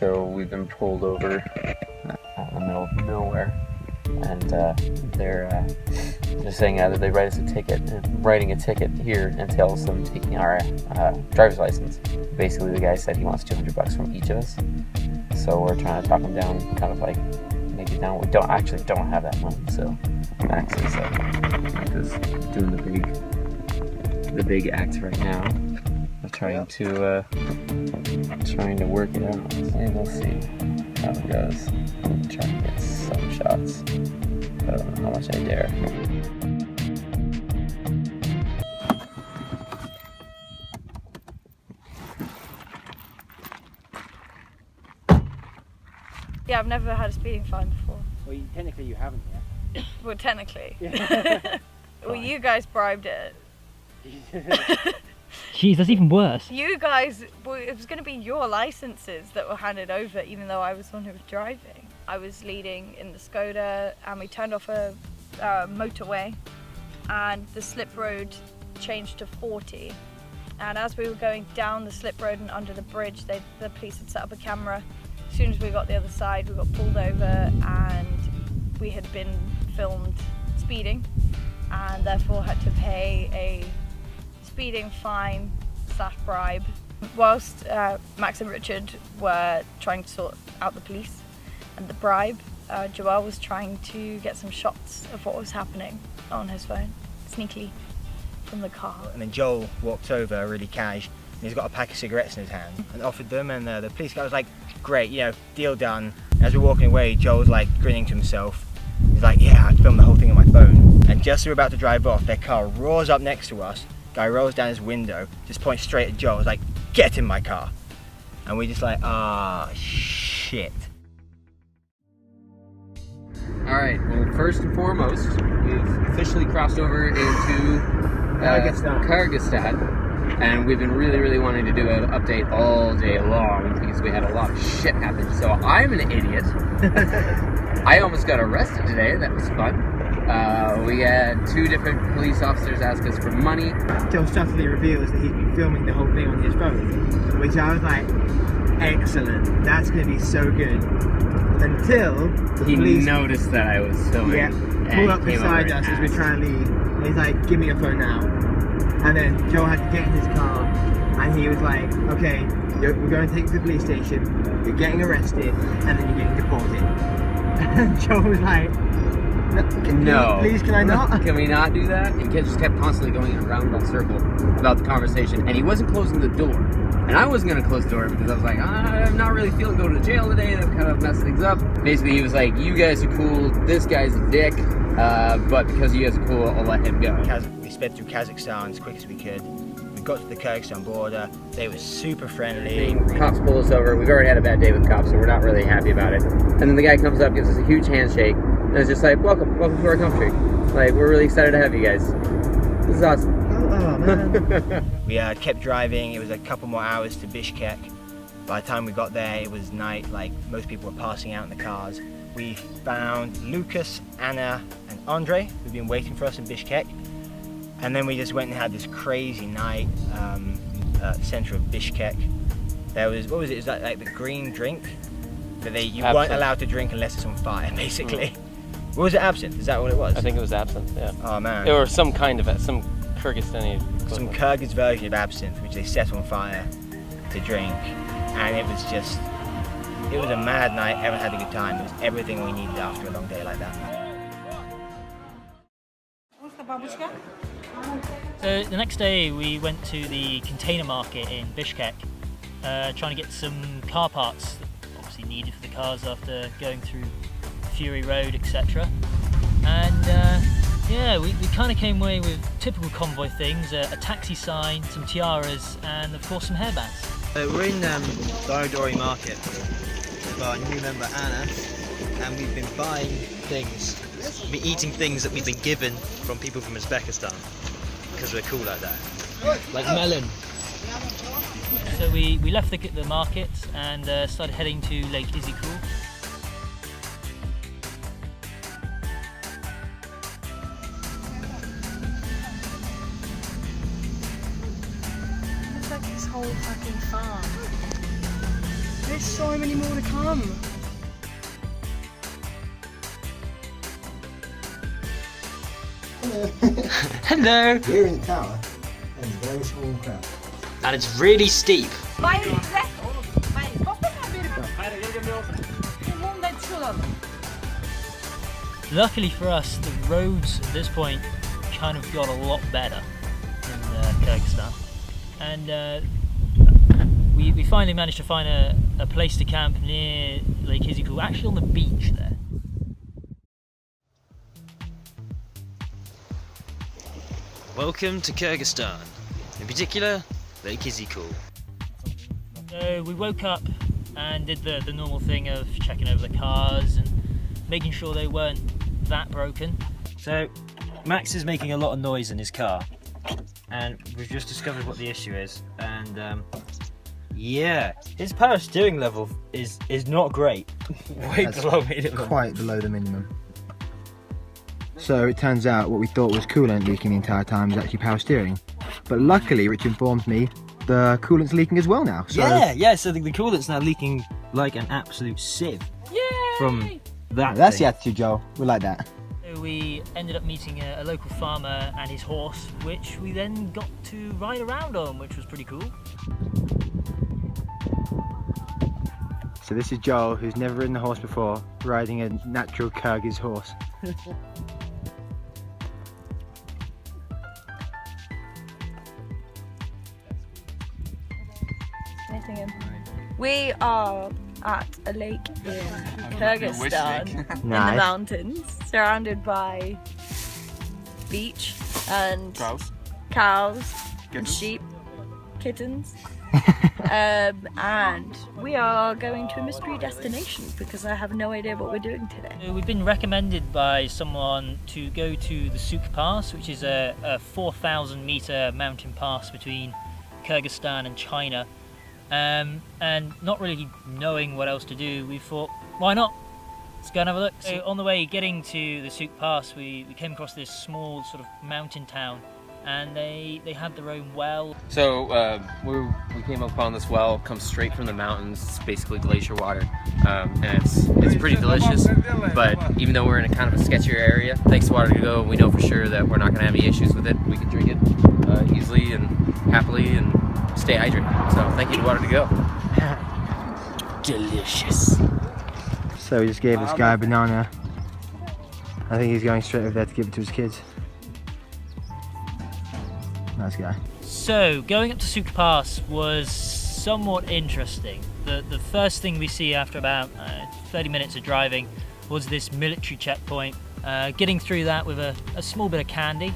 So we've been pulled over out in the middle of nowhere, and they're saying that they write us a ticket. Writing a ticket here entails them taking our driver's license. Basically, the guy said he wants $200 from each of us. So we're trying to talk him down, kind of like maybe down. We don't have that money. So Max is doing the big act right now of trying to work it out. And we'll see how it goes. I'm trying to get some shots, but I don't know how much I dare. Yeah, I've never had a speeding fine before. Well, technically you haven't yet. Well, technically. Yeah. Well, you guys bribed it. Jeez, that's even worse. You guys, well, it was going to be your licenses that were handed over, even though I was the one who was driving. I was leading in the Skoda, and we turned off a motorway, and the slip road changed to 40. And as we were going down the slip road and under the bridge, the police had set up a camera. As soon as we got the other side, we got pulled over, and we had been filmed speeding, and therefore had to pay a speeding fine / bribe. Whilst Max and Richard were trying to sort out the police and the bribe, Joel was trying to get some shots of what was happening on his phone, sneakily, from the car. And then Joel walked over really cash, and he's got a pack of cigarettes in his hand, and offered them, and the police guy was like, great, you know, deal done. As we're walking away, Joel's like grinning to himself. He's like, yeah, I filmed the whole thing on my phone. And just as we're about to drive off, their car roars up next to us. Guy rolls down his window, just points straight at Joel. He's like, get in my car. And we just like, ah, shit. Alright, well, first and foremost, we've officially crossed over into Kyrgyzstan. And we've been really wanting to do an update all day long because we had a lot of shit happen. So I'm an idiot. I almost got arrested today. That was fun. We had 2 different police officers ask us for money. Joel subtly reveals that he's been filming the whole thing on his phone, which I was like, excellent, that's going to be so good. Until the police noticed that I was filming. Pulled up beside us as we're trying to leave, and he's like, give me your phone now. And then Joel had to get in his car, and he was like, okay, we're going to take you to the police station, you're getting arrested, and then you're getting deported. And Joel was like, no. Please, can I not? Can we not do that? And Kid just kept constantly going in a roundabout circle about the conversation, and he wasn't closing the door. And I wasn't going to close the door because I was like, I'm not really feeling going to jail today. That kind of messed things up. Basically, he was like, you guys are cool, this guy's a dick, but because you guys are cool, I'll let him go. We sped through Kazakhstan as quick as we could. We got to the Kyrgyzstan border. They were super friendly. Cops pull us over. We've already had a bad day with cops, so we're not really happy about it. And then the guy comes up, gives us a huge handshake, and it's just like, welcome to our country. Like, we're really excited to have you guys. This is awesome. Oh, man. We kept driving. It was a couple more hours to Bishkek. By the time we got there, it was night. Like, most people were passing out in the cars. We found Lucas, Anna, and Andre, who'd been waiting for us in Bishkek. And then we just went and had this crazy night at the center of Bishkek. There was, what was it? It was like the green drink that you weren't allowed to drink unless it's on fire, basically. What was it, absinthe? Is that what it was? I think it was absinthe, yeah. Oh man. Or some kind of it, some Kyrgyzstani equivalent. Some Kyrgyz version of absinthe, which they set on fire to drink. And it was just, it was a mad night. Everyone had a good time. It was everything we needed after a long day like that. So the next day we went to the container market in Bishkek, trying to get some car parts obviously needed for the cars after going through Fury Road, etc. And yeah, we kind of came away with typical convoy things, a taxi sign, some tiaras, and of course some hairbands. We're in Dorodori Market with our new member Anna, and we've been buying things. We've been eating things that we've been given from people from Uzbekistan, because we're cool like that. Like melon. So we left the market and started heading to Lake Izikul. It's like this whole fucking farm. There's so so many more to come. Hello! We're in the tower, and it's a very small crowd. And it's really steep. Luckily for us, the roads at this point kind of got a lot better in Kyrgyzstan. And we finally managed to find a place to camp near Lake Kyrgyzstan, actually on the beach there. Welcome to Kyrgyzstan, in particular, Lake Kyrgyzstan. So we woke up and did the normal thing of checking over the cars and making sure they weren't that broken. So Max is making a lot of noise in his car, and we've just discovered what the issue is. And yeah, his power steering level is not great. Way That's below minimum. Quite below the minimum. So it turns out what we thought was coolant leaking the entire time was actually power steering. But luckily, Rich informed me the coolant's leaking as well now. So Yeah. So the coolant's now leaking like an absolute sieve. Yay! From that. that's thing. the attitude, Joel. We like that. So we ended up meeting a local farmer and his horse, which we then got to ride around on, which was pretty cool. So this is Joel, who's never ridden a horse before, riding a natural Kyrgyz horse. We are at a lake in Kyrgyzstan in the Nice. mountains, surrounded by beach and cows and sheep, kittens. And we are going to a mystery destination because I have no idea what we're doing today. We've been recommended by someone to go to the Suk Pass, which is a 4,000 meter mountain pass between Kyrgyzstan and China. And not really knowing what else to do, we thought, why not? Let's go and have a look. So on the way getting to the Suk Pass, we came across this small sort of mountain town, and they had their own well. So we came upon this well, comes straight from the mountains. It's basically glacier water, and it's pretty delicious. But even though we're in a kind of a sketchier area, thanks to Water to Go, we know for sure that we're not going to have any issues with it. We can drink it easily and happily and stay hydrated. So thank you to Water to Go. Delicious. So we just gave this guy a banana. I think he's going straight over there to give it to his kids. Nice guy. So going up to Suk Pass was somewhat interesting. The first thing we see after about 30 minutes of driving was this military checkpoint. Getting through that with a small bit of candy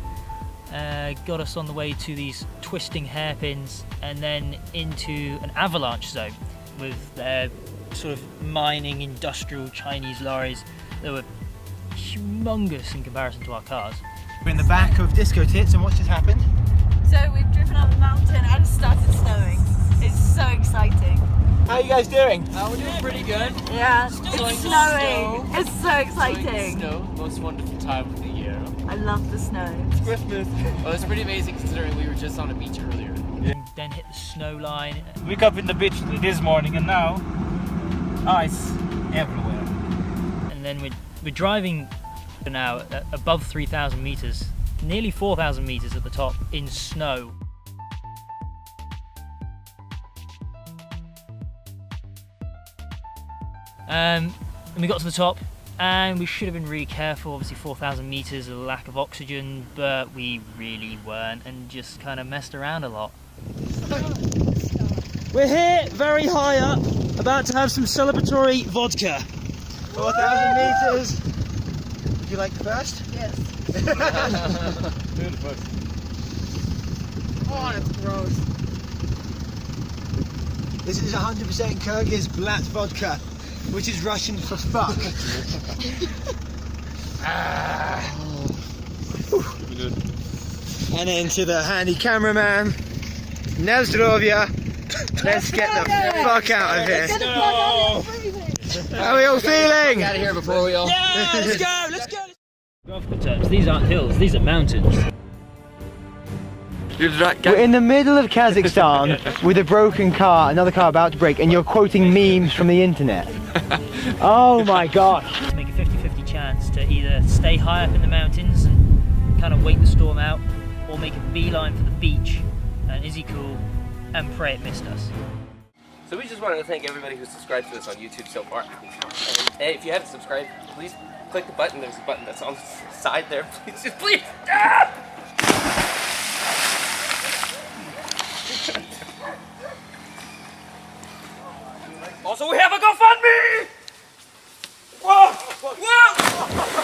got us on the way to these twisting hairpins and then into an avalanche zone with their sort of mining industrial Chinese lorries that were humongous in comparison to our cars. We're in the back of Disco Tits, and what's just happened? So we've driven up the mountain and it started snowing. It's so exciting. How are you guys doing? We're doing pretty good. Yeah, it's snowing. It's so exciting. Snow, most wonderful time of the year. I love the snow. Christmas. Well, it's pretty amazing considering we were just on a beach earlier. Then hit the snow line. Wake up in the beach this morning, and now ice everywhere. And then we're driving now at above 3,000 meters, nearly 4,000 meters at the top in snow. And we got to the top and we should have been really careful. Obviously 4,000 meters, a lack of oxygen, but we really weren't and just kind of messed around a lot. We're here, very high up, about to have some celebratory vodka. 4,000 meters. Would you like the first? Yes. Oh, that's gross. This is 100% Kyrgyz black vodka, which is Russian for fuck. And then to the handy cameraman, Nezdrovia. Let's get the fuck out of here. How are we all feeling? Out of here before we all. Yeah, let's go, let's go. Graphical terms, these aren't hills, these are mountains. We're in the middle of Kazakhstan with a broken car, another car about to break, and you're quoting memes from the internet. Oh my gosh. To make a 50-50 chance to either stay high up in the mountains and kind of wait the storm out, or make a beeline for the beach and Izzy Cool and pray it missed us. So we just wanted to thank everybody who subscribed to us on YouTube so far. And hey, if you haven't subscribed, please click the button. There's a button that's on the side there. Please, just please. Ah! Also, we have a GoFundMe! Whoa! Whoa!